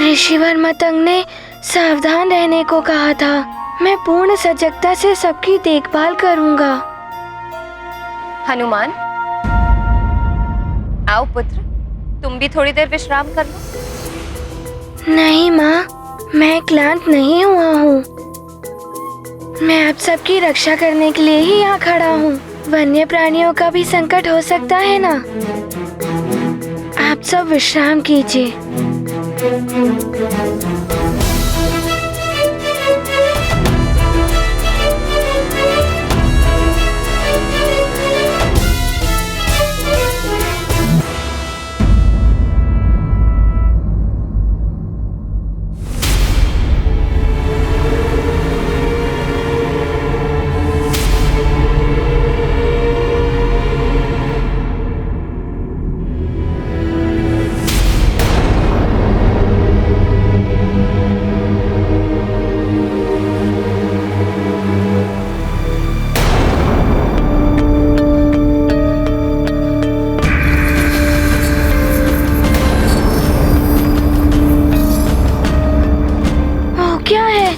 ऋषिवर मतंग ने सावधान रहने को कहा था। मैं पूर्ण सजगता से सबकी देखभाल करूंगा। हनुमान, आओ पुत्र, तुम भी थोड़ी देर विश्राम कर लो। नहीं माँ, मैं क्लांत नहीं हुआ हूँ। मैं आप सबकी रक्षा करने के लिए ही यहाँ खड़ा हूँ। वन्य प्राणियों का भी संकट हो सकता है ना। आप सब विश्राम कीजिए। क्या है?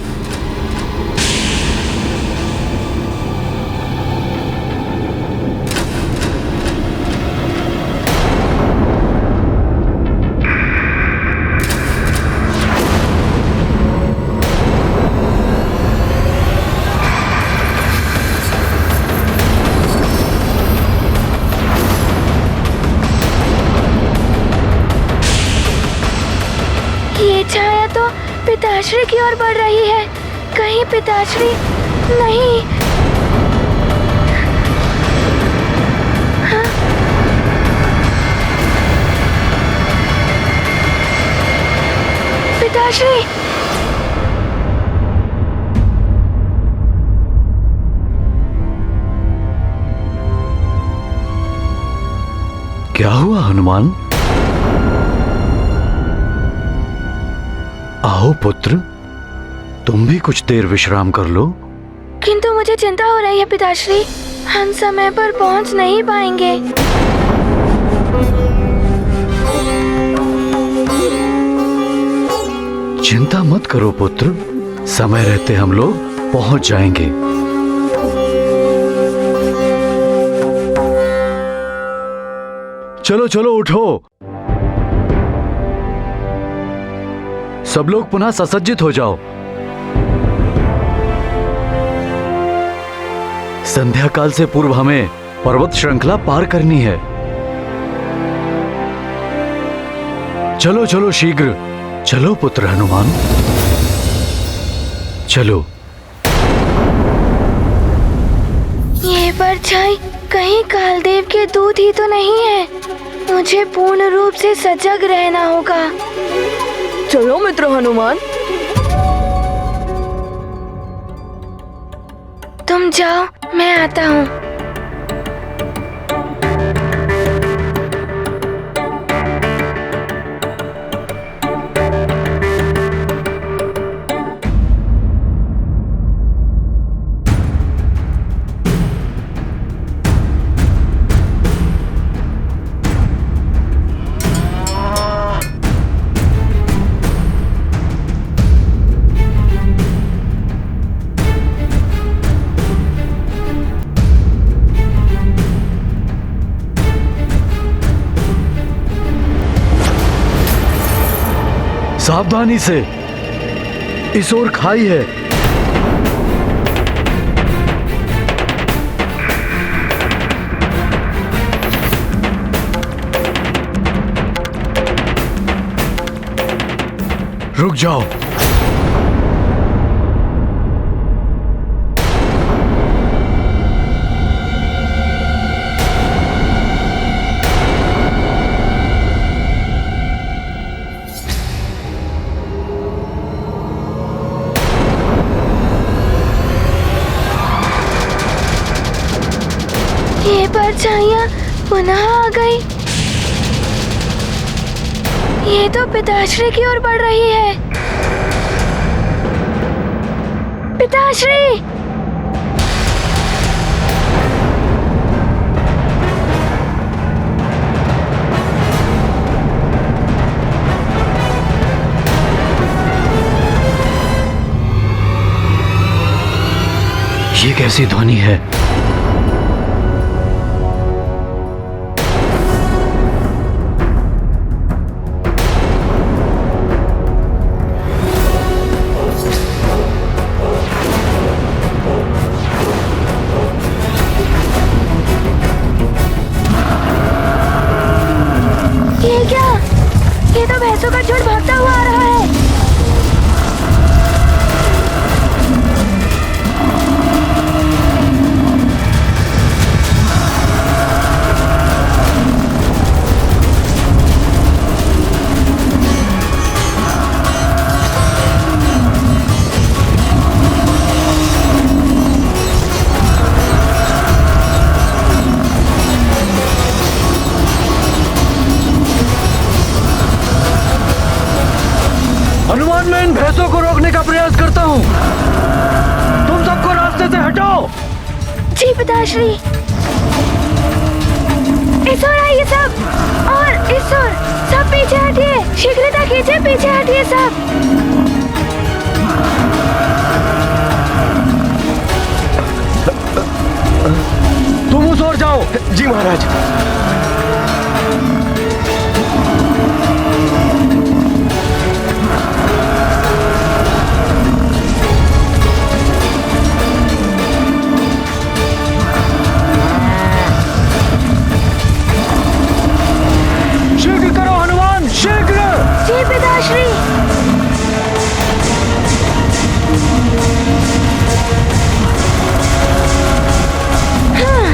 ये छाया तो पिताश्री की ओर बढ़ रही है। कहीं पिताश्री नहीं। हाँ? पिताश्री! क्या हुआ हनुमान? आओ पुत्र, तुम भी कुछ देर विश्राम कर लो। किंतु मुझे चिंता हो रही है पिताश्री। हम समय पर पहुंच नहीं पाएंगे। चिंता मत करो पुत्र, समय रहते हम लोग पहुंच जाएंगे। चलो चलो उठो, सब लोग पुनः ससज्जित हो जाओ। संध्या काल से पूर्व हमें पर्वत श्रृंखला पार करनी है। चलो चलो शीघ्र, चलो पुत्र हनुमान, चलो। ये परछाई कहीं कालदेव के दूत ही तो नहीं है। मुझे पूर्ण रूप से सजग रहना होगा। चलो मित्र हनुमान। तुम जाओ, मैं आता हूँ। सावधानी से, इस ओर खाई है। रुक जाओ। ये परछाइयाँ पुनः आ गई। ये तो पिताश्री की ओर बढ़ रही है। पिताश्री! ये कैसी ध्वनि है? ये क्या? ये तो भैंसों का झुंड भागता हुआ आ रहा है। हनुमान, मैं इन भैंसों को रोकने का प्रयास करता हूँ। तुम सबको रास्ते से हटाओ। जी पिताश्री। इस ओर आइए सब, और इस ओर। सब पीछे हटिए, शीघ्रता कीजिए, पीछे हटिए सब। तुम उस ओर जाओ। जी महाराज। शीघ्र करो हनुमान, शीघ्र। जी पिताश्री। हाँ।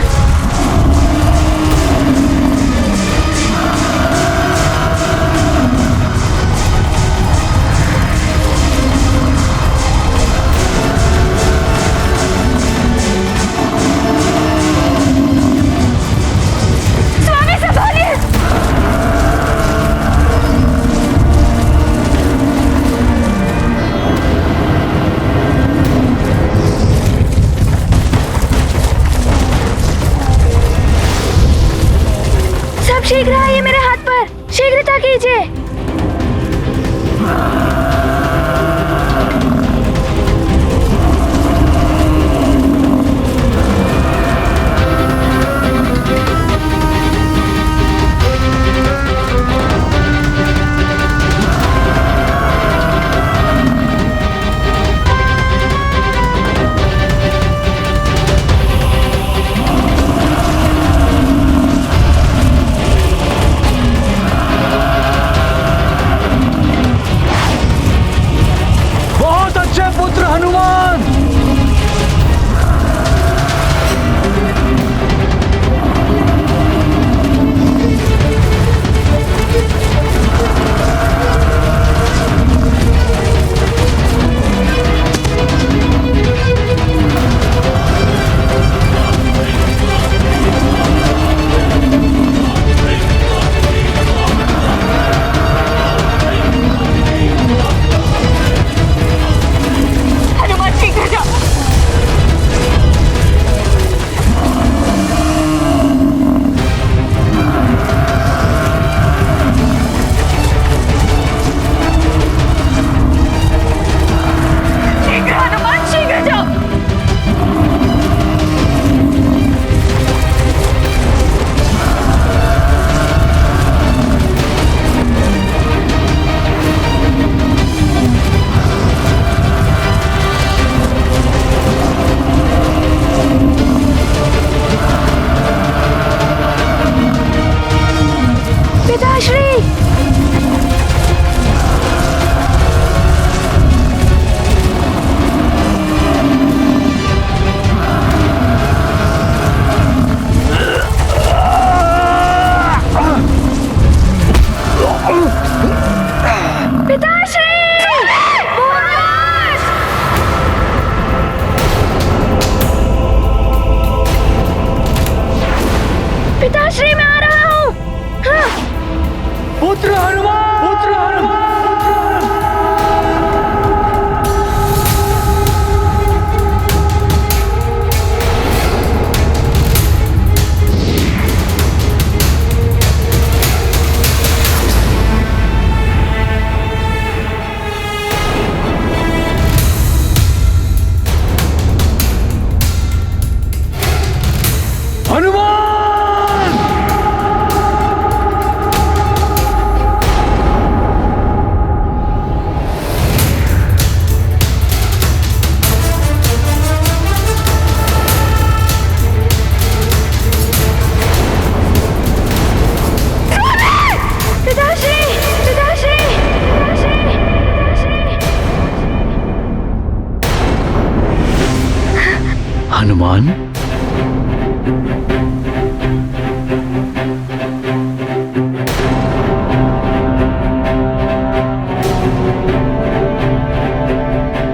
हनुमान,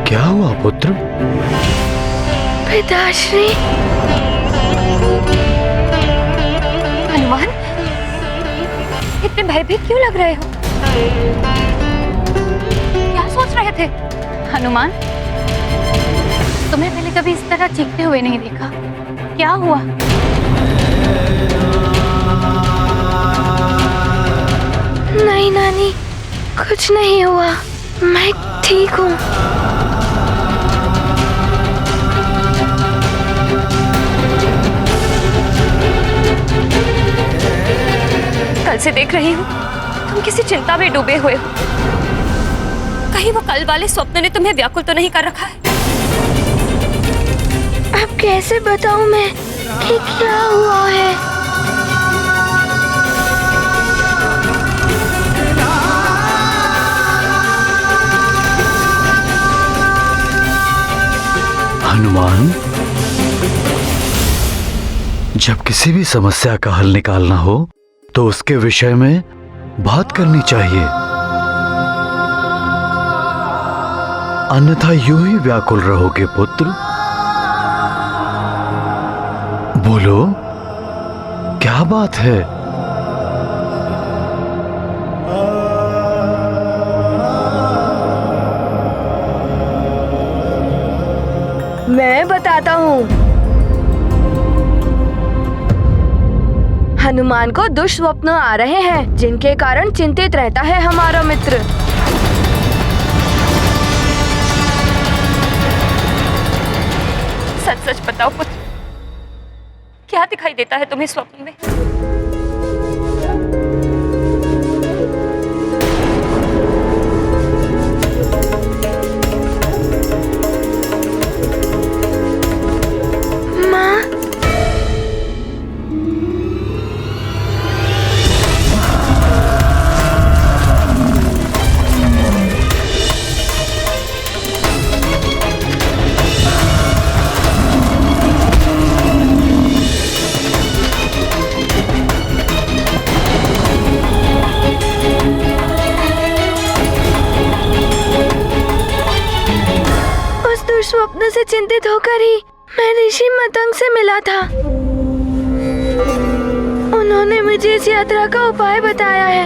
क्या हुआ पुत्र? पिताश्री, हनुमान, इतने भयभीत क्यों लग रहे हो? क्या सोच रहे थे? हनुमान, तुम्हें पहले कभी इस तरह चीखते हुए नहीं देखा। क्या हुआ? नहीं नानी, कुछ नहीं हुआ, मैं ठीक हूँ। कल से देख रही हूँ तुम किसी चिंता में डूबे हुए हो। कहीं वो कल वाले स्वप्न ने तुम्हें व्याकुल तो नहीं कर रखा है? अब कैसे बताऊं मैं कि क्या हुआ है? हनुमान, जब किसी भी समस्या का हल निकालना हो तो उसके विषय में बात करनी चाहिए, अन्यथा यूं ही व्याकुल रहोगे पुत्र। बोलो, क्या बात है? मैं बताता हूँ। हनुमान को दुष्स्वप्न आ रहे हैं, जिनके कारण चिंतित रहता है हमारा मित्र। सच सच बताओ पुत्र, क्या दिखाई देता है तुम्हें स्वप्न में? माँ, स्वप्न से चिंतित होकर ही मैं ऋषि मतंग से मिला था। उन्होंने मुझे इस यात्रा का उपाय बताया है।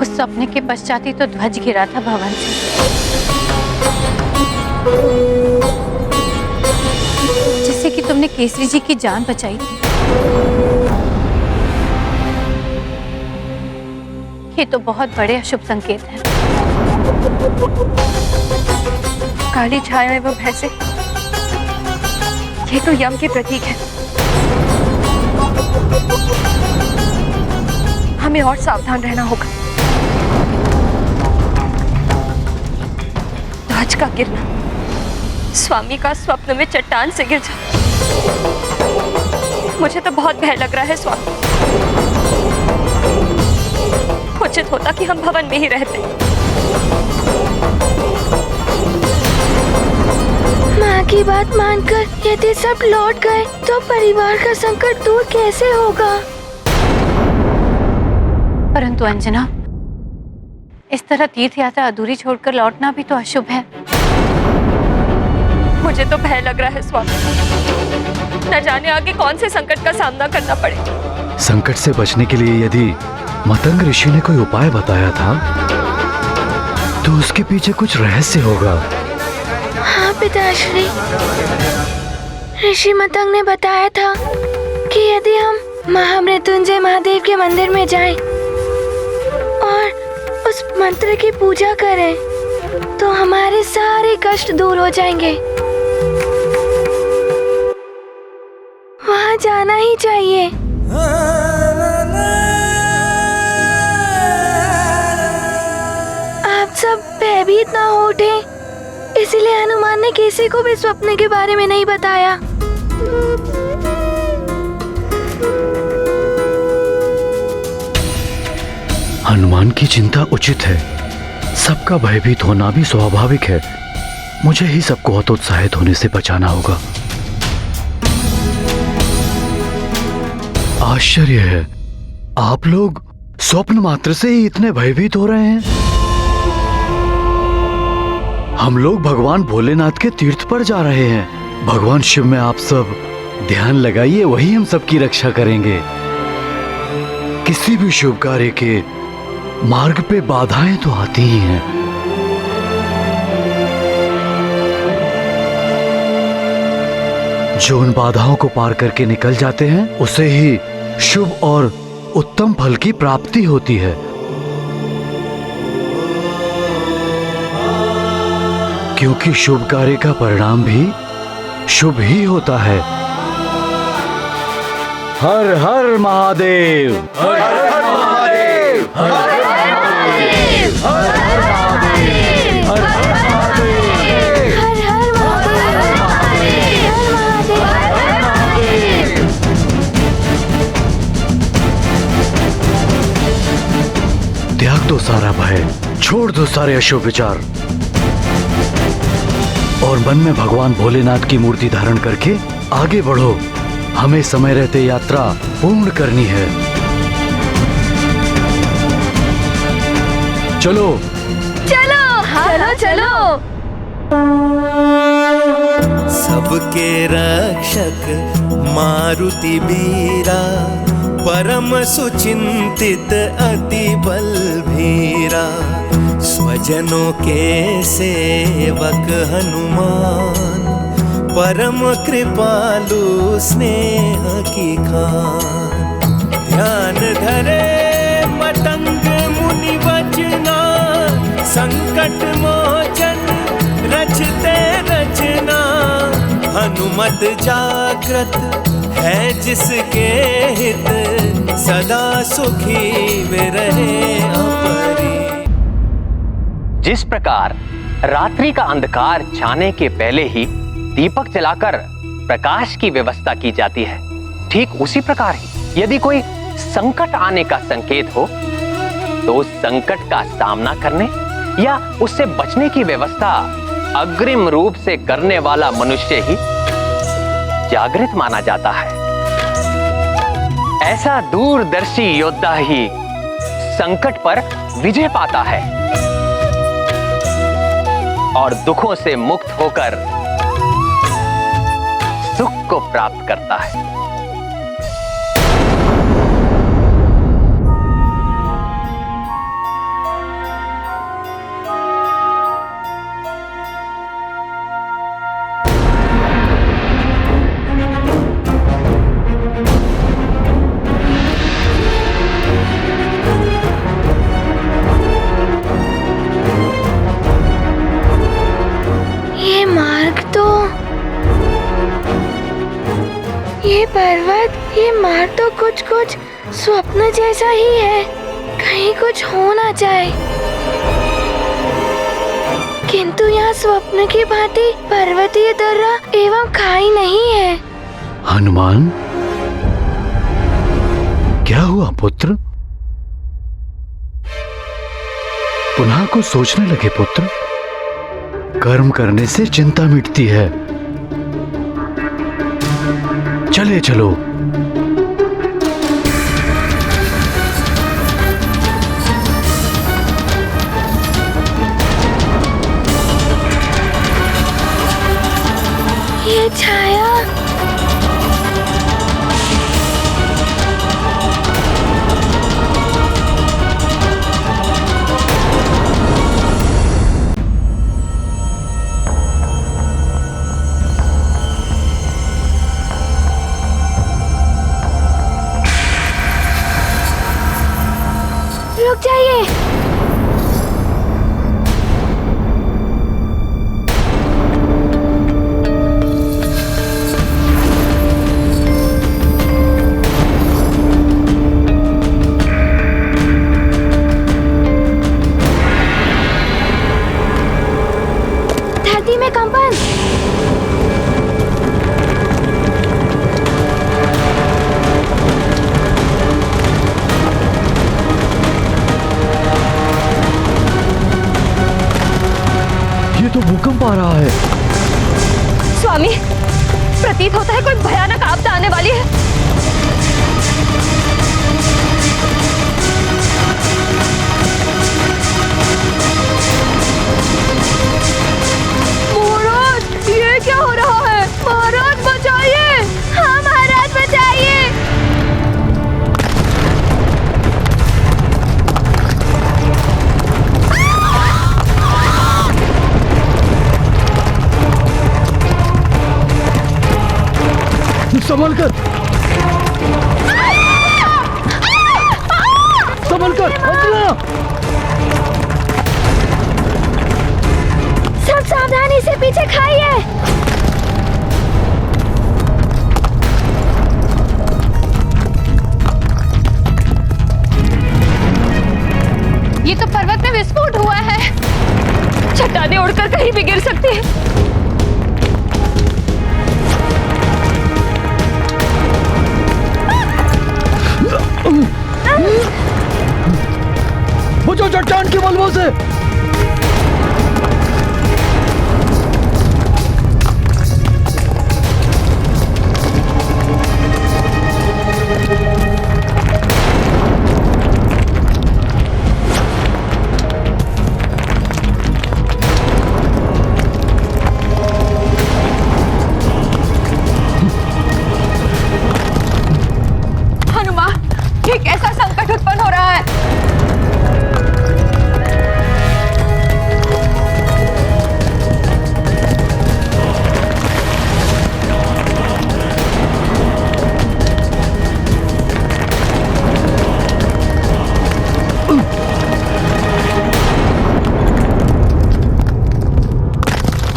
उस सपने के पश्चात ही तो ध्वज गिरा था भवन से, जिससे कि तुमने केसरी जी की जान बचाई थी। ये तो बहुत बड़े अशुभ संकेत हैं। काली छाया एवं भैंसे, ये तो यम के प्रतीक है। हमें और सावधान रहना होगा। ध्वज का गिरना, स्वामी का स्वप्न में चट्टान से गिर जाना, मुझे तो बहुत भय लग रहा है स्वामी। उचित होता कि हम भवन में ही रहते। माँ की बात मानकर यदि सब लौट गए तो परिवार का संकट दूर कैसे होगा? परंतु अंजना, इस तरह तीर्थ यात्रा अधूरी छोड़कर लौटना भी तो अशुभ है। मुझे तो भय लग रहा है स्वामी, न जाने आगे कौन से संकट का सामना करना पड़े। संकट से बचने के लिए यदि मतंग ऋषि ने कोई उपाय बताया था तो उसके पीछे कुछ रहस्य होगा। हाँ पिताश्री, ऋषि मतंग ने बताया था कि यदि हम महामृत्युंजय महादेव के मंदिर में जाएं और उस मंत्र की पूजा करें तो हमारे सारे कष्ट दूर हो जाएंगे। वहाँ जाना ही चाहिए। आप सब भयभीत ना हो उठे, इसीलिए हनुमान ने किसी को भी स्वप्न के बारे में नहीं बताया। हनुमान की चिंता उचित है, सबका भयभीत होना भी स्वाभाविक है, मुझे ही सबको हतोत्साहित होने से बचाना होगा। आश्चर्य है, आप लोग स्वप्न मात्र से ही इतने भयभीत हो रहे हैं। हम लोग भगवान भोलेनाथ के तीर्थ पर जा रहे हैं। भगवान शिव में आप सब ध्यान लगाइए, वही हम सबकी रक्षा करेंगे। किसी भी शुभ कार्य के मार्ग पे बाधाएं तो आती ही हैं। जो उन बाधाओं को पार करके निकल जाते हैं उसे ही शुभ और उत्तम फल की प्राप्ति होती है। क्योंकि शुभ कार्य का परिणाम भी शुभ ही होता है। हर हर महादेव, हर हर महादेव, हर हर महादेव, हर हर महादेव, हर हर महादेव, हर हर महादेव, हर महादेव। त्याग दो सारा भय, छोड़ दो सारे अशुभ विचार और मन में भगवान भोलेनाथ की मूर्ति धारण करके आगे बढ़ो। हमें समय रहते यात्रा पूर्ण करनी है। चलो चलो चलो चलो। सबके रक्षक मारुति बीरा, परम सुचिंतित अति बलभीरा। स्वजनों के सेवक हनुमान, परम कृपालु स्नेह की खान। ध्यान धरे मतंग मुनि वचना, संकट मोचन रचते रचना। हनुमत जागृत है जिसके हित, सदा सुखी वे रहे अपरी। जिस प्रकार रात्रि का अंधकार छाने के पहले ही दीपक जलाकर प्रकाश की व्यवस्था की जाती है, ठीक उसी प्रकार ही यदि कोई संकट आने का संकेत हो तो उस संकट का सामना करने या उससे बचने की व्यवस्था अग्रिम रूप से करने वाला मनुष्य ही जागृत माना जाता है। ऐसा दूरदर्शी योद्धा ही संकट पर विजय पाता है और दुखों से मुक्त होकर सुख को प्राप्त करता है। ये पर्वत, ये मार्ग तो कुछ स्वप्न जैसा ही है। कहीं कुछ हो ना जाए। किंतु यहाँ स्वप्न की भांति पर्वतीय दर्रा एवं खाई नहीं है। हनुमान, क्या हुआ पुत्र? पुनः को सोचने लगे पुत्र। कर्म करने से चिंता मिटती है। चले चलो। ये छाया, रुक जाइए। धरती में कंपन। पा रहा है। स्वामी, प्रतीत होता है कोई भयानक आपदा आने वाली है। महाराज, ये क्या हो रहा है? महाराज बचाइए! हाँ महाराज बचाइए! संभल कर, संभल कर, अंजना! सब सावधानी से पीछे खाइए। ये तो पर्वत में विस्फोट हुआ है। चट्टानें उड़कर कहीं भी गिर सकती है। बचो चट्टान के मलबों से। हनुमान, ये कैसा संकट उत्पन्न हो रहा है?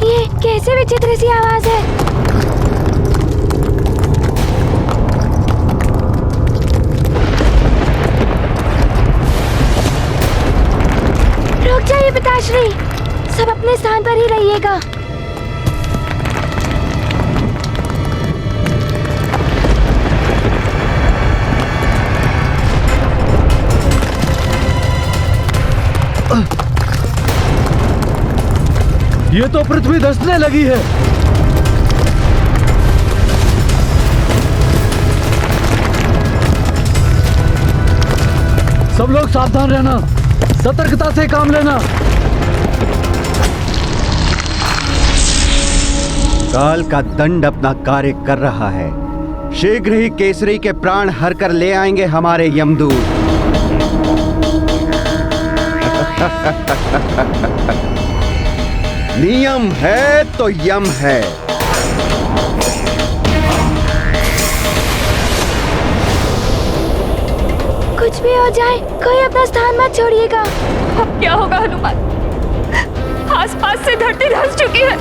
ये कैसे विचित्र सी आवाज है। रुक जाइए पिताश्री, सब अपने स्थान पर ही रहिएगा। ये तो पृथ्वी धंसने लगी है। सब लोग सावधान रहना, सतर्कता से काम लेना। काल का दंड अपना कार्य कर रहा है। शीघ्र ही केसरी के प्राण हर कर ले आएंगे हमारे यमदूत। नियम है तो यम है। कुछ भी हो जाए, कोई अपना स्थान मत छोड़िएगा। अब क्या होगा हनुमान? आसपास से धरती धंस चुकी है।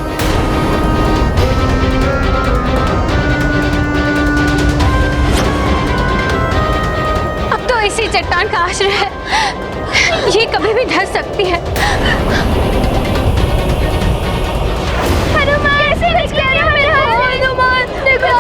अब तो इसी चट्टान का आश्रय है, ये कभी भी धंस सकती है। हनुमान, कैसे बच गया हनुमान? देखो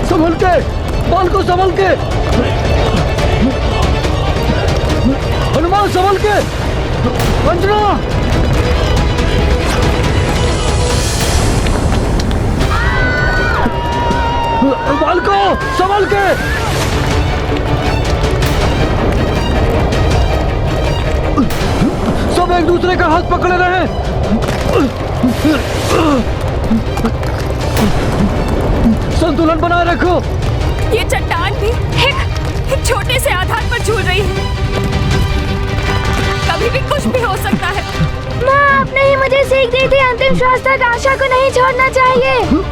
संभल के, बाल को संभल के। हनुमान संभल के। अंजना, बाल को संभल के। सब एक दूसरे का हाथ पकड़े रहे। संतुलन बनाए रखो। ये चट्टान भी एक छोटे से आधार पर झूल रही है। कभी भी कुछ भी हो सकता है। माँ, आपने ही मुझे सीख दी थी, अंतिम श्वास तक आशा को नहीं छोड़ना चाहिए।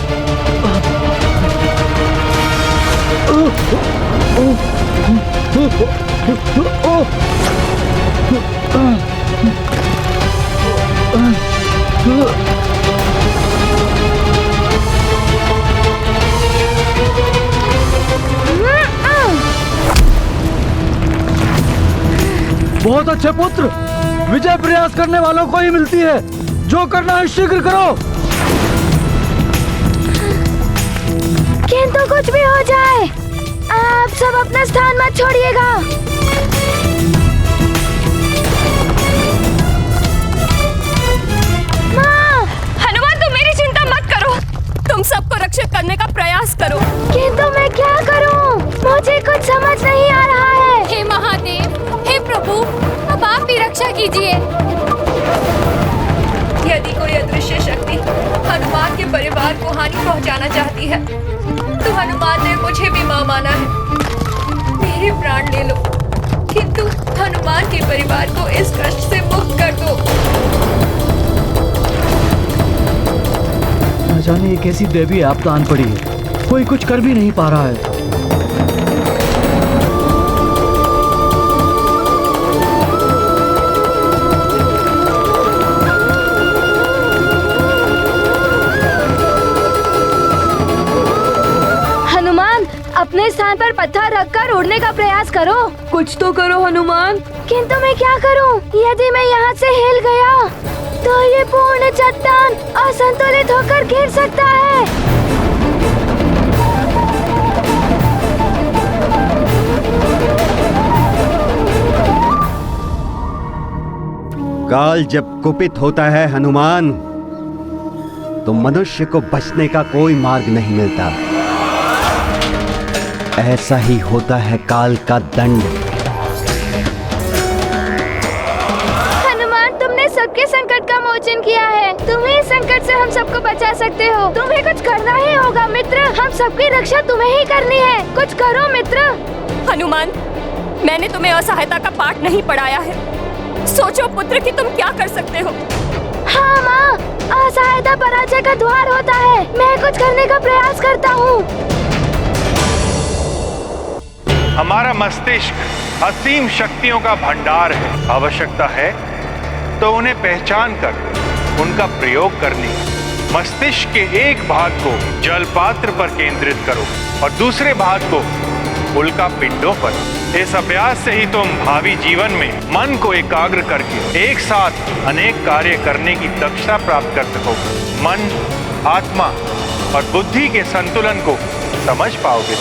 बहुत अच्छे पुत्र। विजय प्रयास करने वालों को ही मिलती है। जो करना है शीघ्र करो। किंतु कुछ भी हो जाए, आप सब अपना स्थान मत छोड़िएगा। माँ! हनुमान, तुम मेरी चिंता मत करो। तुम सबको रक्षित करने का प्रयास करो। किंतु मैं क्या करूं? मुझे कुछ समझ नहीं आ रहा है। हे महादेव, हे प्रभु, अब आप ही रक्षा कीजिए। यदि कोई अदृश्य शक्ति हनुमान के परिवार को हानि पहुंचाना चाहती है, तो हनुमान ने मुझे भी मां माना है। मेरे प्राण ले लो, किंतु हनुमान के परिवार को इस कष्ट से मुक्त कर दो। न जाने ये कैसी देवी आपदा आन पड़ी है, कोई कुछ कर भी नहीं पा रहा है। अपने स्थान पर पत्थर रखकर उड़ने का प्रयास करो। कुछ तो करो हनुमान। किंतु मैं क्या करूं? यदि मैं यहाँ से हिल गया तो ये पूर्ण चट्टान असंतुलित होकर गिर सकता है। काल जब कुपित होता है हनुमान, तो मनुष्य को बचने का कोई मार्ग नहीं मिलता। ऐसा ही होता है काल का दंड। हनुमान, तुमने सबके संकट का मोचन किया है। तुम ही इस संकट से हम सबको बचा सकते हो। तुम्हें कुछ करना ही होगा मित्र। हम सबकी रक्षा तुम्हें ही करनी है। कुछ करो मित्र। हनुमान, मैंने तुम्हें असहायता का पाठ नहीं पढ़ाया है। सोचो पुत्र कि तुम क्या कर सकते हो। हाँ माँ, असहायता पराजय का द्वार होता है। मैं कुछ करने का प्रयास करता हूँ। हमारा मस्तिष्क असीम शक्तियों का भंडार है। आवश्यकता है तो उन्हें पहचान कर उनका प्रयोग करने। मस्तिष्क के एक भाग को जल पात्र पर केंद्रित करो और दूसरे भाग को उल्का पिंडों पर। इस अभ्यास से ही तुम भावी जीवन में मन को एकाग्र करके एक साथ अनेक कार्य करने की दक्षता प्राप्त कर सकोगे। मन, आत्मा और बुद्धि के संतुलन को समझ पाओगे।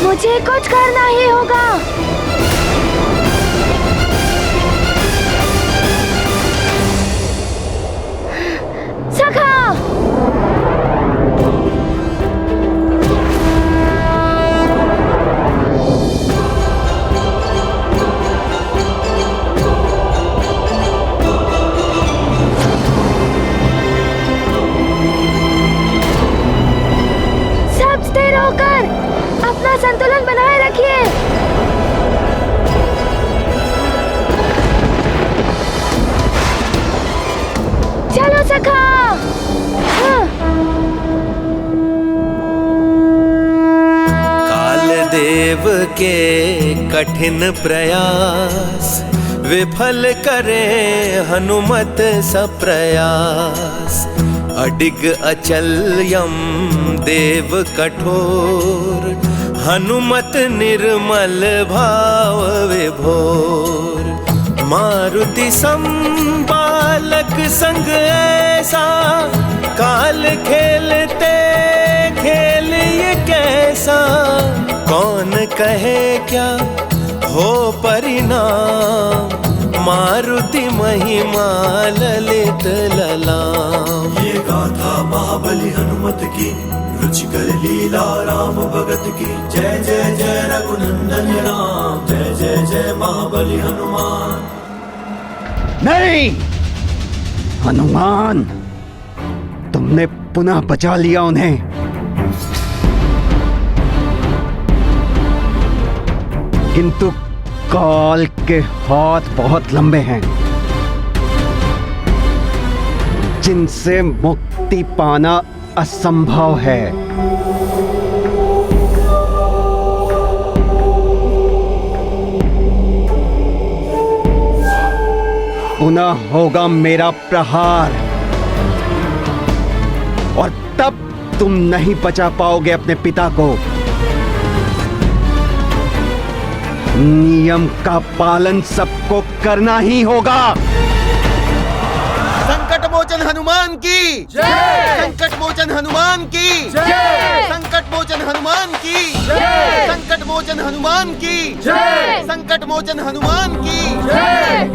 मुझे कुछ करना ही होगा। सखा! सब स्थिर होकर अपना संतुलन बनाए रखिए। चलो सखा। हाँ। काल देव के कठिन प्रयास विफल करे हनुमत सप्रयास। अडिग अचल यम देव कठोर, हनुमत निर्मल भाव विभोर। मारुति संबालक संग ऐसा, काल खेलते खेल ये कैसा। कौन कहे क्या हो परिणाम, मारुति महिमा ललित ललाम। ये गाथा महाबली हनुमत की, रुचिकर लीला राम भगत की। जय जय जय रघुनंदन राम, जय जय जय महाबली हनुमान। नहीं हनुमान, तुमने पुनः बचा लिया उन्हें। किंतु काल के हाथ बहुत लंबे हैं। जिनसे मुक्ति पाना असंभव है। पुनः होगा मेरा प्रहार और तब तुम नहीं बचा पाओगे अपने पिता को। नियम का पालन सबको करना ही होगा। संकट मोचन हनुमान की जय। संकट मोचन हनुमान की जय। संकट मोचन हनुमान की जय। संकट मोचन हनुमान की जय। संकट मोचन हनुमान की जय।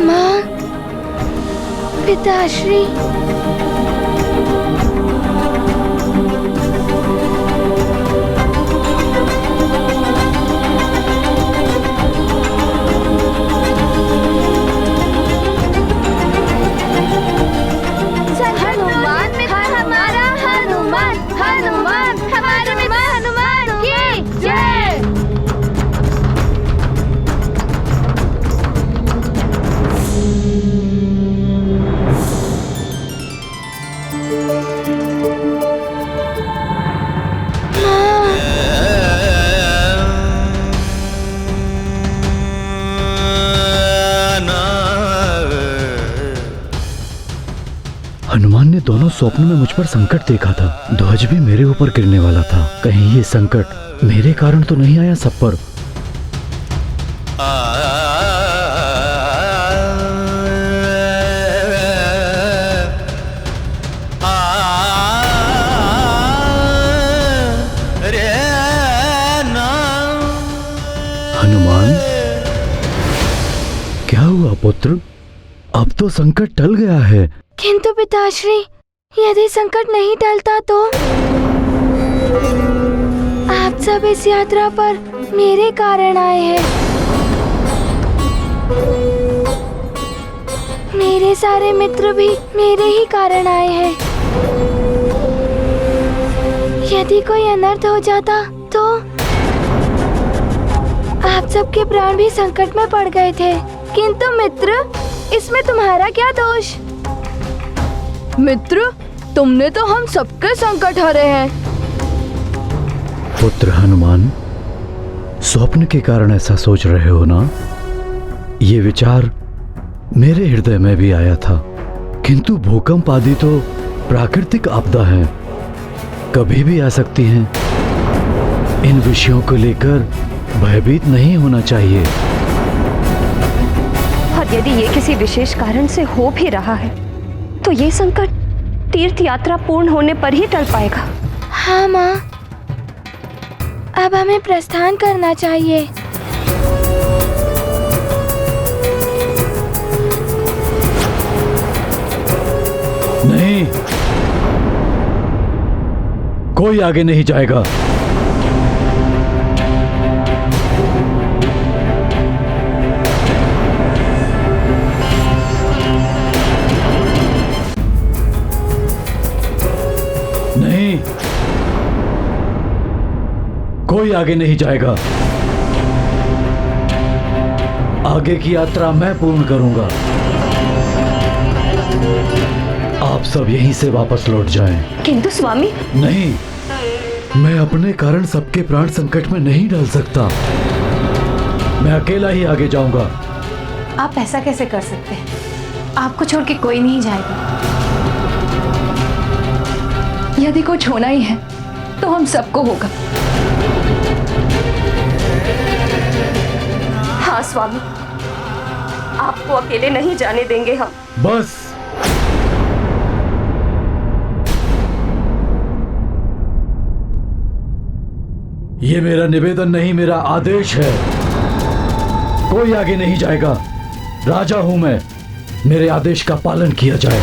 माँ, पिताश्री, हनुमान ने दोनों स्वप्न में मुझ पर संकट देखा था। ध्वज भी मेरे ऊपर गिरने वाला था। कहीं ये संकट मेरे कारण तो नहीं आया सब पर। हनुमान, क्या हुआ पुत्र? अब तो संकट टल गया है। किंतु पिताश्री, यदि संकट नहीं टलता तो? आप सब इस यात्रा पर मेरे कारण आए हैं। मेरे सारे मित्र भी मेरे ही कारण आए हैं। यदि कोई अनर्थ हो जाता तो? आप सबके प्राण भी संकट में पड़ गए थे। किंतु मित्र, इसमें तुम्हारा क्या दोष? मित्र, तुमने तो हम सबके संकट हरे हैं। पुत्र हनुमान, स्वप्न के कारण ऐसा सोच रहे हो ना? ये विचार मेरे हृदय में भी आया था। किंतु भूकंप आदि तो प्राकृतिक आपदा है, कभी भी आ सकती हैं। इन विषयों को लेकर भयभीत नहीं होना चाहिए। और यदि ये किसी विशेष कारण से हो भी रहा है तो ये संकट तीर्थ यात्रा पूर्ण होने पर ही टल पाएगा। हाँ माँ, अब हमें प्रस्थान करना चाहिए। नहीं, कोई आगे नहीं जाएगा। नहीं, कोई आगे नहीं जाएगा। आगे की यात्रा मैं पूर्ण करूंगा। आप सब यहीं से वापस लौट जाएं। किंतु स्वामी। नहीं, मैं अपने कारण सबके प्राण संकट में नहीं डाल सकता। मैं अकेला ही आगे जाऊंगा। आप ऐसा कैसे कर सकते हैं? आपको छोड़ के कोई नहीं जाएगा। यदि कुछ होना ही है तो हम सबको होगा। हाँ स्वामी, आपको अकेले नहीं जाने देंगे हम। बस, ये मेरा निवेदन नहीं, मेरा आदेश है। कोई आगे नहीं जाएगा। राजा हूं मैं, मेरे आदेश का पालन किया जाए।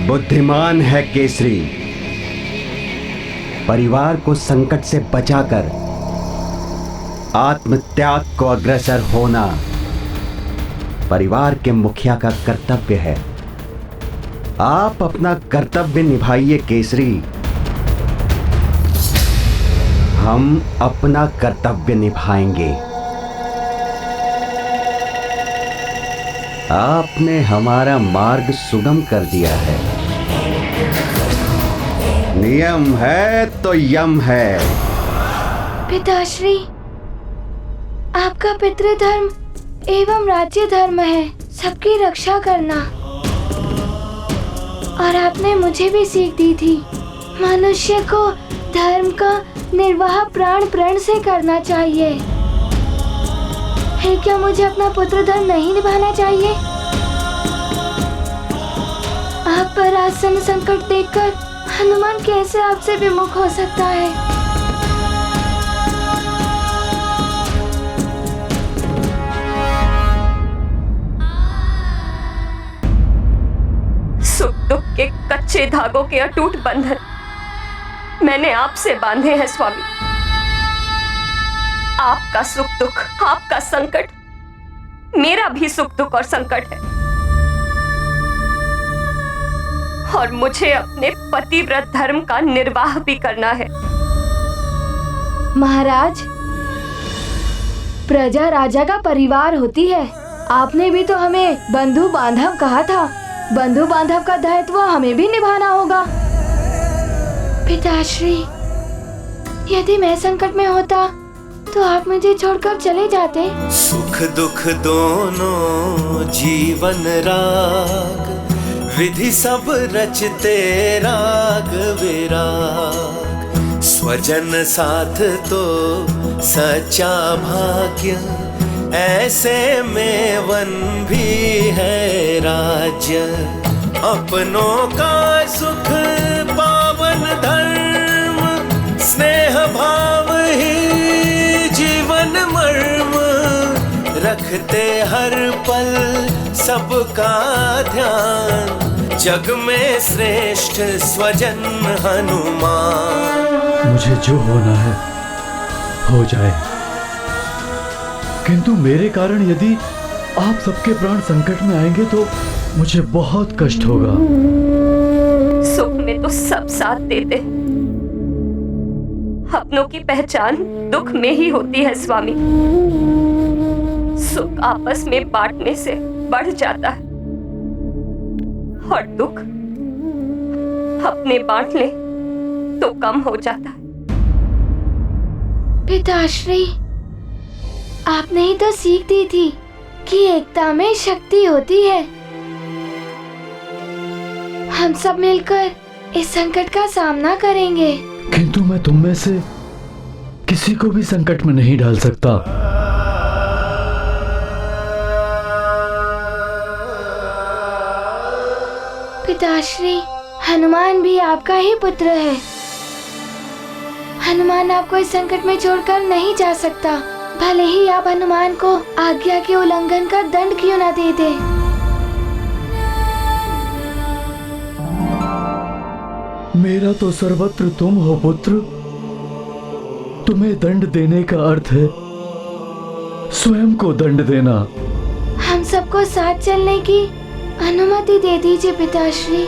बुद्धिमान है केसरी। परिवार को संकट से बचाकर आत्मत्याग को अग्रसर होना परिवार के मुखिया का कर्तव्य है। आप अपना कर्तव्य निभाइए केसरी। हम अपना कर्तव्य निभाएंगे। आपने हमारा मार्ग सुगम कर दिया है। नियम है तो यम है। पिताश्री, आपका पितृधर्म एवं राज्य धर्म है सबकी रक्षा करना। और आपने मुझे भी सीख दी थी, मनुष्य को धर्म का निर्वाह प्राण प्रण से करना चाहिए। है क्या मुझे अपना पुत्र धर्म नहीं निभाना चाहिए? आप पर आसन संकट देखकर हनुमान कैसे आपसे विमुख हो सकता है? सुख दुख के कच्चे धागों के अटूट बंधन मैंने आपसे बांधे हैं स्वामी। आपका सुख दुख, आपका संकट मेरा भी सुख दुख और संकट है। और मुझे अपने पतिव्रत धर्म का निर्वाह भी करना है। महाराज, प्रजा राजा का परिवार होती है। आपने भी तो हमें बंधु बांधव कहा था। बंधु बांधव का दायित्व हमें भी निभाना होगा। पिताश्री, यदि मैं संकट में होता तो आप मुझे छोड़कर चले जाते। सुख दुख दोनों जीवन राग, विधि सब रचते राग विराग। स्वजन साथ तो सच्चा भाग्य, ऐसे में वन भी है राज्य। अपनों का सुख पावन धर्म, स्नेह भाव ही जीवन मर्म। रखते हर पल सबका ध्यान, जग में श्रेष्ठ स्वजन हनुमान। मुझे जो होना है हो जाए, किंतु मेरे कारण यदि आप सबके प्राण संकट में आएंगे तो मुझे बहुत कष्ट होगा। सुख में तो सब साथ देते हैं, अपनों की पहचान दुख में ही होती है स्वामी। सुख आपस में बांटने से बढ़ जाता है और दुख अपने बांट ले तो कम हो जाता है। पिताश्री, आपने ही तो सीख दी थी कि एकता में शक्ति होती है। हम सब मिलकर इस संकट का सामना करेंगे। किंतु मैं तुम में से किसी को भी संकट में नहीं डाल सकता। पिताश्री, हनुमान भी आपका ही पुत्र है। हनुमान आपको इस संकट में छोड़कर नहीं जा सकता, भले ही आप हनुमान को आज्ञा के उल्लंघन का दंड क्यों न दे दे। मेरा तो सर्वत्र तुम हो पुत्र। तुम्हें दंड देने का अर्थ है स्वयं को दंड देना। हम सबको साथ चलने की अनुमति दे दीजिए पिताश्री।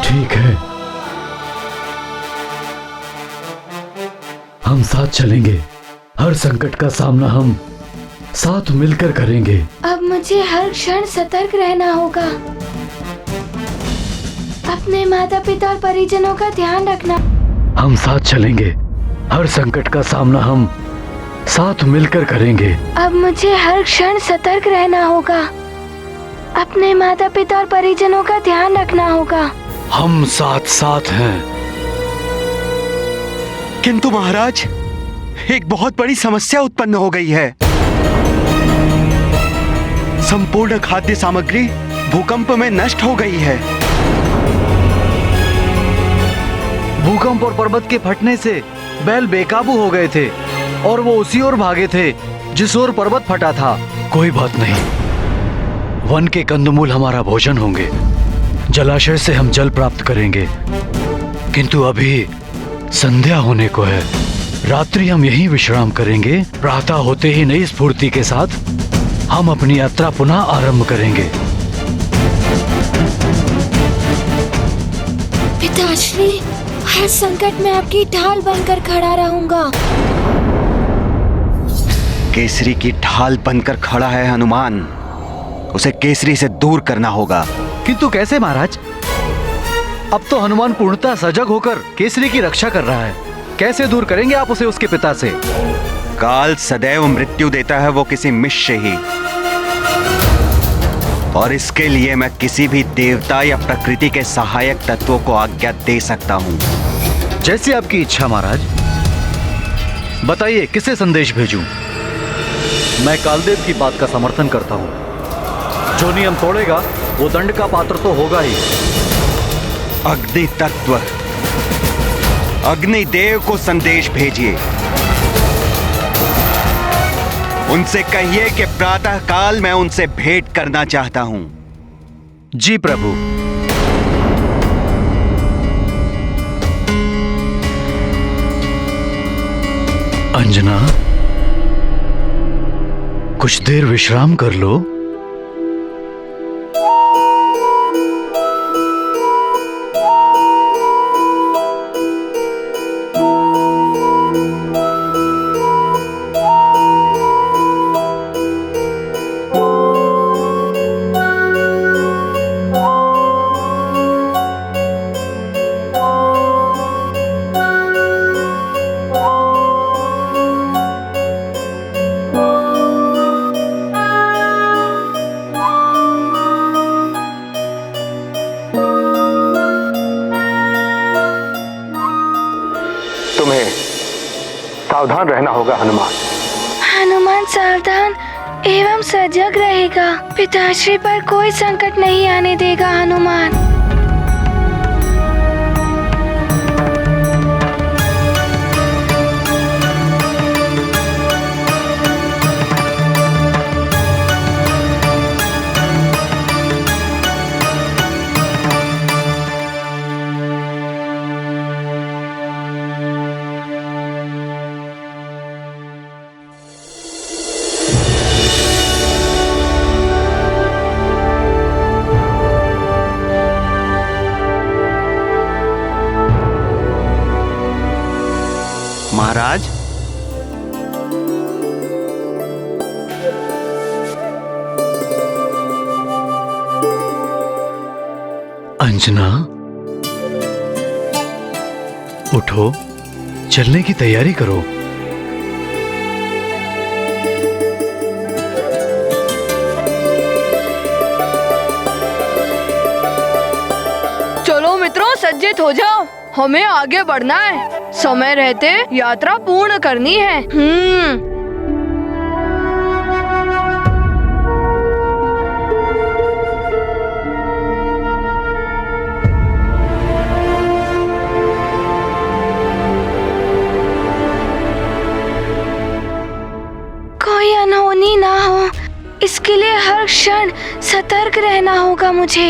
ठीक है, हम साथ चलेंगे। हर संकट का सामना हम साथ मिलकर करेंगे। अब मुझे हर क्षण सतर्क रहना होगा। अपने माता पिता और परिजनों का ध्यान रखना। हम साथ चलेंगे। हर संकट का सामना हम साथ मिलकर करेंगे। अब मुझे हर क्षण सतर्क रहना होगा। अपने माता पिता और परिजनों का ध्यान रखना होगा। हम साथ साथ हैं। किंतु महाराज, एक बहुत बड़ी समस्या उत्पन्न हो गई है। संपूर्ण खाद्य सामग्री भूकंप में नष्ट हो गई है। भूकंप और पर्वत के फटने से बैल बेकाबू हो गए थे और वो उसी ओर भागे थे जिस ओर पर्वत फटा था। कोई बात नहीं, वन के कंदमूल हमारा भोजन होंगे। जलाशय से हम जल प्राप्त करेंगे, किंतु अभी संध्या होने को है। रात्रि हम यहीं विश्राम करेंगे। प्रातः होते ही नई स्फूर्ति के साथ हम अपनी यात्रा पुनः आरंभ करेंगे। पिताश्री, हर संकट में आपकी ढाल बनकर खड़ा रहूंगा। केसरी की ढाल बनकर खड़ा है हनुमान, उसे केसरी से दूर करना होगा। किंतु कैसे महाराज? अब तो हनुमान पूर्णतः सजग होकर केसरी की रक्षा कर रहा है। कैसे दूर करेंगे आप उसे उसके पिता से? काल सदैव मृत्यु देता है, वो किसी मिश्र ही। और इसके लिए मैं किसी भी देवता या प्रकृति के सहायक तत्वों को आज्ञा दे सकता हूँ। जैसी आपकी इच्छा महाराज। बताइए किसे संदेश भेजूं? मैं कालदेव की बात का समर्थन करता हूँ। जो नियम तोड़ेगा वो दंड का पात्र तो होगा ही। अग्नि तत्व, अग्निदेव को संदेश भेजिए। उनसे कहिए कि प्रातः काल मैं उनसे भेंट करना चाहता हूं। जी प्रभु। अंजना, कुछ देर विश्राम कर लो। सावधान रहना होगा हनुमान। हनुमान सावधान एवं सजग रहेगा। पिताश्री पर कोई संकट नहीं आने देगा हनुमान। महाराज, अंजना, उठो, चलने की तैयारी करो। चलो मित्रों, सज्जित हो जाओ, हमें आगे बढ़ना है। समय रहते यात्रा पूर्ण करनी है। कोई अनहोनी ना हो, इसके लिए हर क्षण सतर्क रहना होगा मुझे।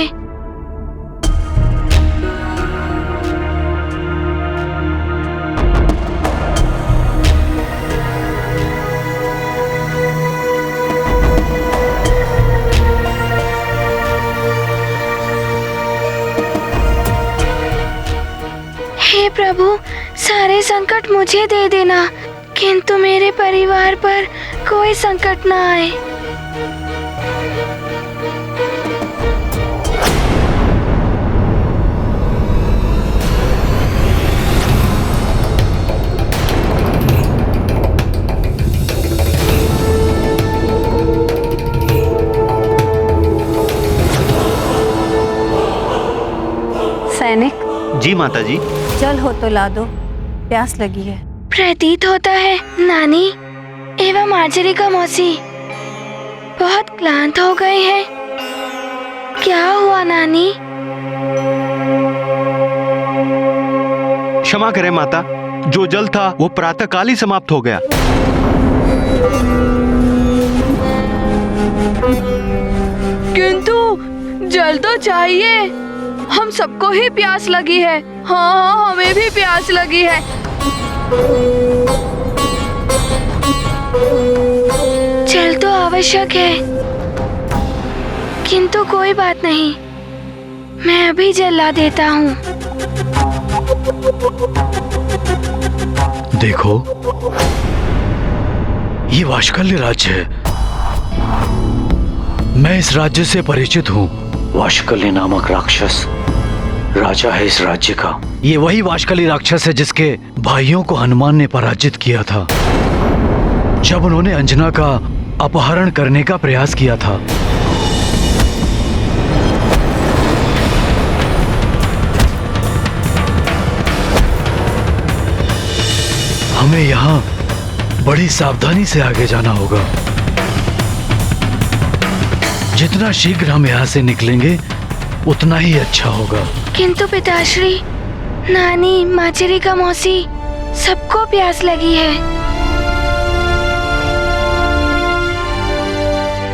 हे प्रभु, सारे संकट मुझे दे देना, किंतु मेरे परिवार पर कोई संकट ना आए। सैनिक। जी माता जी। जल हो तो ला दो, प्यास लगी है। प्रतीत होता है नानी एवं आचरिका मौसी बहुत क्लांत हो गए हैं। क्या हुआ नानी? क्षमा करें माता, जो जल था वो प्रातःकाल ही समाप्त हो गया। किंतु जल तो चाहिए। हम सबको ही प्यास लगी है। हाँ, हमें भी प्यास लगी है। जल तो आवश्यक है, किंतु कोई बात नहीं, मैं अभी जल ला देता हूँ। देखो, ये वाशकल्य राज्य है। मैं इस राज्य से परिचित हूँ। वाशकल्य नामक राक्षस राजा है इस राज्य का। ये वही वाशकल्य राक्षस है जिसके भाइयों को हनुमान ने पराजित किया था जब उन्होंने अंजना का अपहरण करने का प्रयास किया था। हमें यहाँ बड़ी सावधानी से आगे जाना होगा। जितना शीघ्र हम यहाँ से निकलेंगे उतना ही अच्छा होगा। किंतु पिताश्री, नानी, माचरी का मौसी, सबको प्यास लगी है।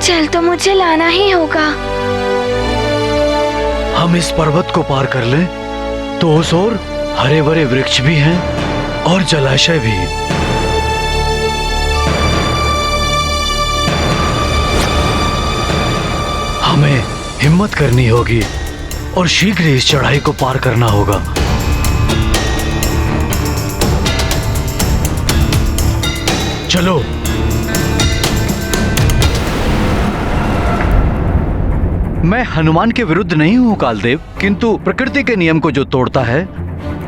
जल तो मुझे लाना ही होगा। हम इस पर्वत को पार कर लें तो उस ओर हरे भरे वृक्ष भी हैं और जलाशय भी। हमें हिम्मत करनी होगी और शीघ्र इस चढ़ाई को पार करना होगा। चलो। मैं हनुमान के विरुद्ध नहीं हूं कालदेव, किंतु प्रकृति के नियम को जो तोड़ता है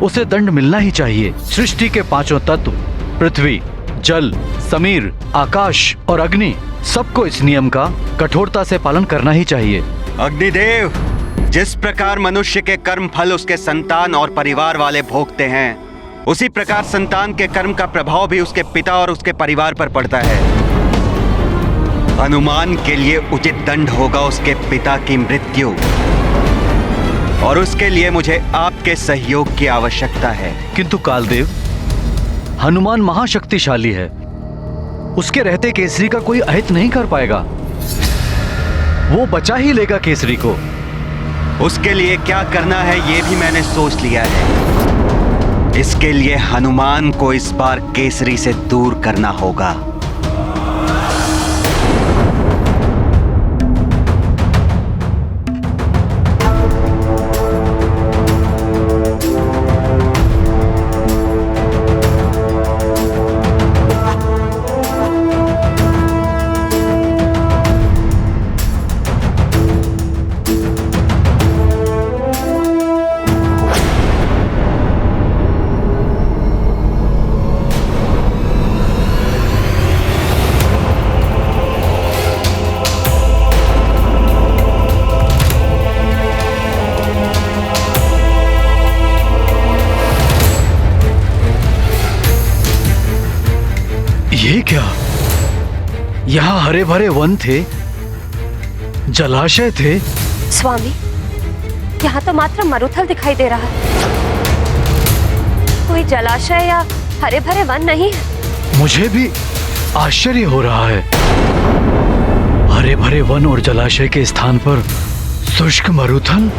उसे दंड मिलना ही चाहिए। सृष्टि के पांचों तत्व पृथ्वी, जल, समीर, आकाश और अग्नि, सबको इस नियम का कठोरता से पालन करना ही चाहिए। अग्निदेव, जिस प्रकार मनुष्य के कर्म फल उसके संतान और परिवार वाले भोगते हैं, उसी प्रकार संतान के कर्म का प्रभाव भी उसके पिता और उसके परिवार पर पड़ता है। हनुमान के लिए उचित दंड होगा उसके पिता की मृत्यु, और उसके लिए मुझे आपके सहयोग की आवश्यकता है। किंतु कालदेव, हनुमान महाशक्तिशाली है। उसके रहते केसरी का कोई अहित नहीं कर पाएगा। वो बचा ही लेगा केसरी को। उसके लिए क्या करना है ये भी मैंने सोच लिया है। इसके लिए हनुमान को इस बार केसरी से दूर करना होगा। ये क्या? यहाँ हरे भरे वन थे, जलाशय थे। स्वामी, यहाँ तो मात्र मरुथल दिखाई दे रहा है, कोई जलाशय या हरे भरे वन नहीं है। मुझे भी आश्चर्य हो रहा है। हरे भरे वन और जलाशय के स्थान पर शुष्क मरुथल।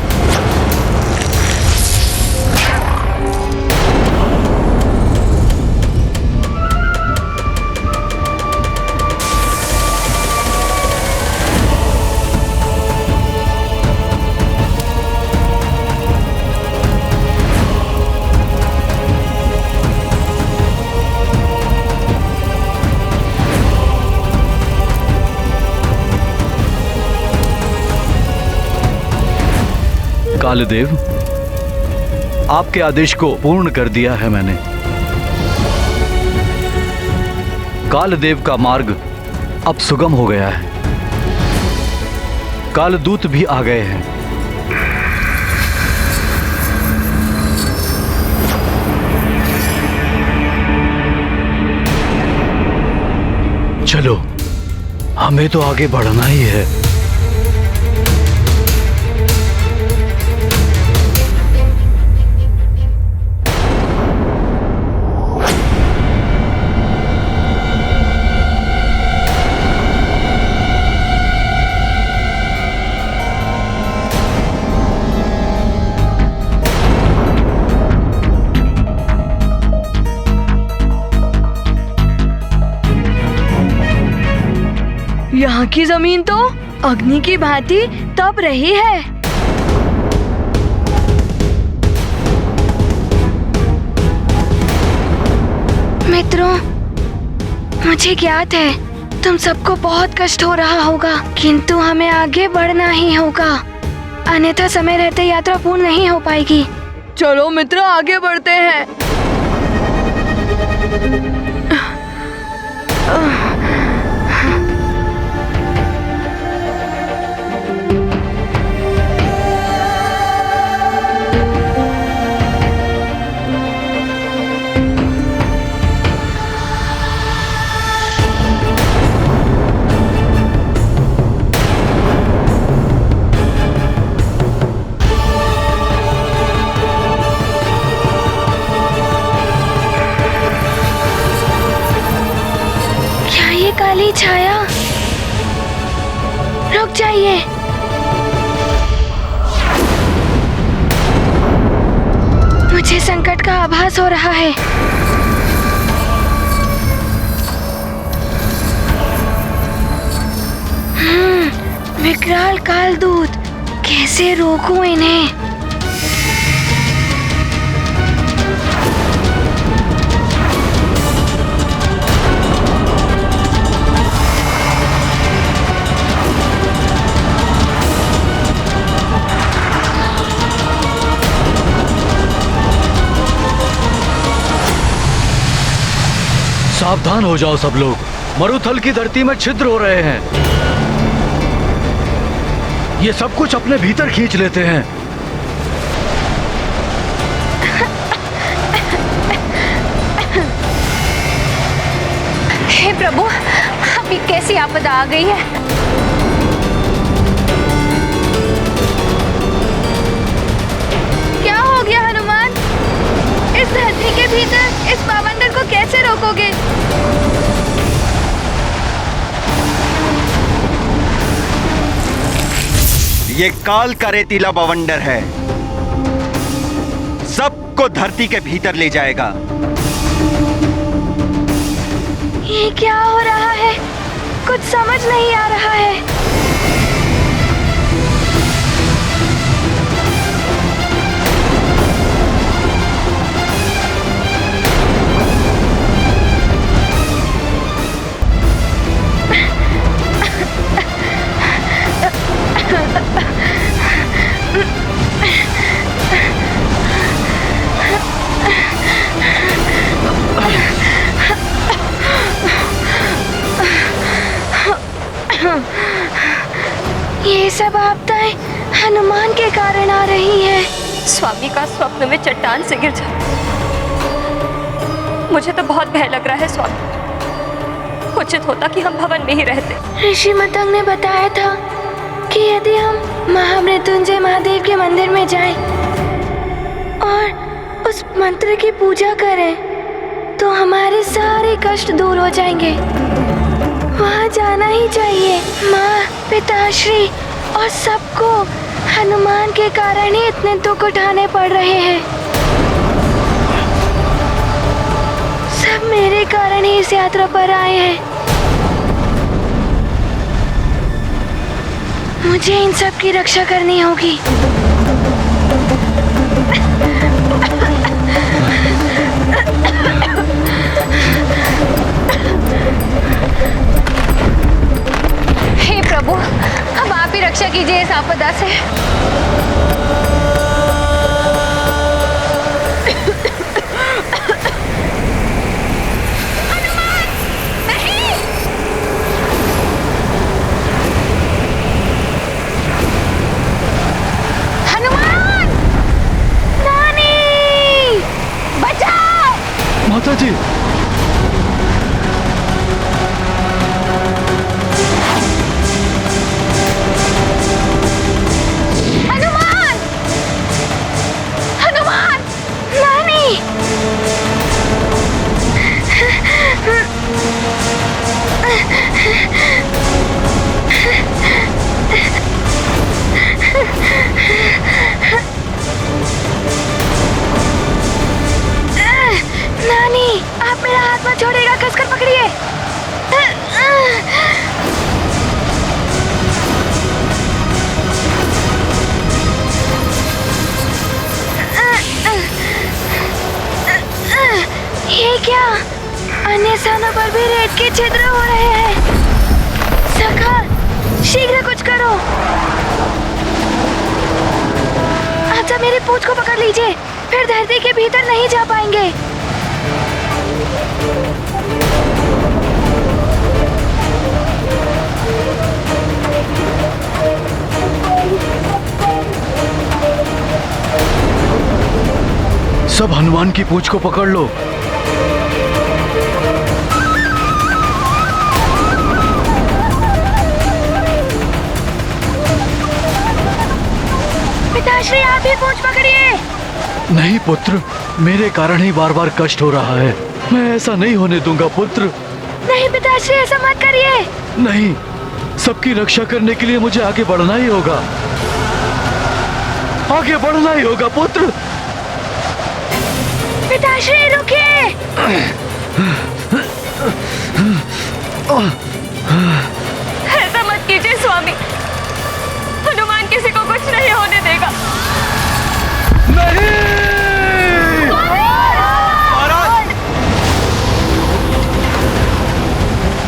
कालदेव, आपके आदेश को पूर्ण कर दिया है मैंने। कालदेव का मार्ग अब सुगम हो गया है। कालदूत भी आ गए हैं। चलो, हमें तो आगे बढ़ना ही है। यहाँ की जमीन तो अग्नि की भांति तप रही है। मित्रों, मुझे ज्ञात है तुम सबको बहुत कष्ट हो रहा होगा, किंतु हमें आगे बढ़ना ही होगा, अन्यथा समय रहते यात्रा पूर्ण नहीं हो पाएगी। चलो मित्र, आगे बढ़ते हैं। काली छाया, रुक जाइए। मुझे संकट का आभास हो रहा है। विकराल काल दूत, कैसे रोकूं इन्हें? सावधान हो जाओ सब लोग, मरुथल की धरती में छिद्र हो रहे हैं। ये सब कुछ अपने भीतर खींच लेते हैं। हे प्रभु, अभी कैसी आपदा आ गई है। क्या हो गया हनुमान? इस धरती के भीतर इस बवंडर को कैसे रोकोगे? ये काल का रेतीला बवंडर है, सबको धरती के भीतर ले जाएगा। ये क्या हो रहा है? कुछ समझ नहीं आ रहा है। ये सब आपदाएं हनुमान के कारण आ रही हैं। स्वामी का स्वप्न में चट्टान से गिर जाए, मुझे तो बहुत भय लग रहा है स्वामी। उचित होता कि हम भवन में ही रहते। ऋषि मतंग ने बताया था कि यदि हम महामृत्युंजय महादेव के मंदिर में जाएं और उस मंत्र की पूजा करें तो हमारे सारे कष्ट दूर हो जाएंगे। वहाँ जाना ही चाहिए। माँ, पिताश्री और सबको हनुमान के कारण ही इतने दुख उठाने पड़ रहे हैं। सब मेरे कारण ही इस यात्रा पर आए हैं। मुझे इन सब की रक्षा करनी होगी। हे प्रभु, अब आप ही रक्षा कीजिए इस आपदा से। माता जी, हनुमान! हनुमान! नानी! नानी, आप क्या अन्य स्थानों पर भी रेत के छिद्र हो रहे हैं? सखा, शीघ्र कुछ करो। आप सब मेरी पूंछ को पकड़ लीजिए, फिर धरती के भीतर नहीं जा पाएंगे। सब हनुमान की पूंछ को पकड़ लो। पिताश्री, आप भी पूंछ पकड़िए। नहीं पुत्र, मेरे कारण ही बार बार कष्ट हो रहा है। मैं ऐसा नहीं होने दूंगा पुत्र। नहीं पिताश्री, ऐसा मत करिए। नहीं, सबकी रक्षा करने के लिए मुझे आगे बढ़ना ही होगा। आगे बढ़ना ही होगा पुत्र। पिताश्री रुकिए। ऐसा मत कीजिए स्वामी, हनुमान किसी को कुछ नहीं होने देगा। नहीं!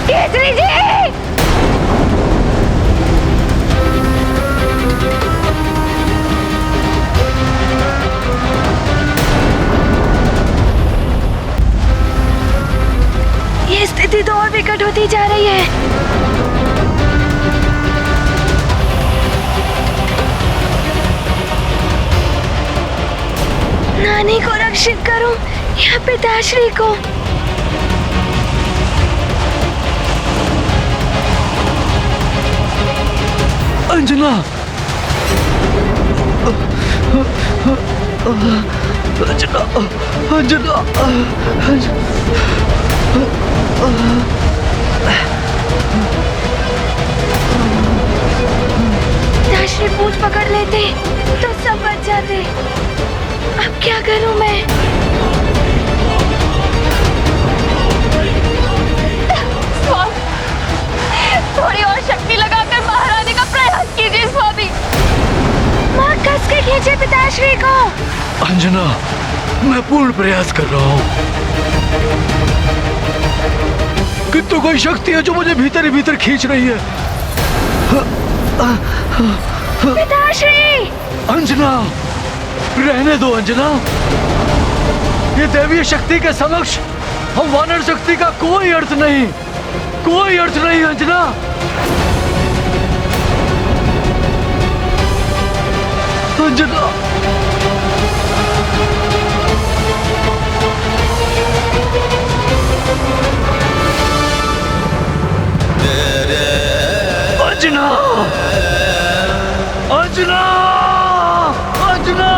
केसरी जी! ये स्थिति तो और विकट होती जा रही है। नानी को रक्षित करूं या पिताश्री को? अंजना! अंजना! अंजना! पिताश्री पूंछ पकड़ लेते तो सब बच जाते। अब क्या करूं मैं? स्वामी, थोड़ी और शक्ति लगाकर बाहर आने का प्रयास कीजिए स्वामी। माँ कस के खींचे पिताश्री को। अंजना, मैं पूर्ण प्रयास कर रहा हूँ, किंतु कोई शक्ति है जो मुझे भीतर ही भीतर खींच रही है। पिताश्री! अंजना, रहने दो अंजना। ये दैवीय शक्ति के समक्ष हम वानर शक्ति का कोई अर्थ नहीं, कोई अर्थ नहीं अंजना। अंजना, अंजना, अंजना, अंजना!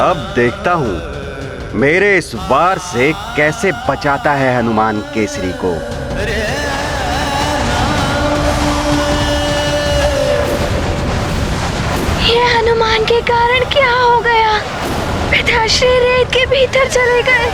अब देखता हूं मेरे इस वार से कैसे बचाता है हनुमान केसरी को। ये हनुमान के कारण क्या हो गया? पिताश्री रेत के भीतर चले गए।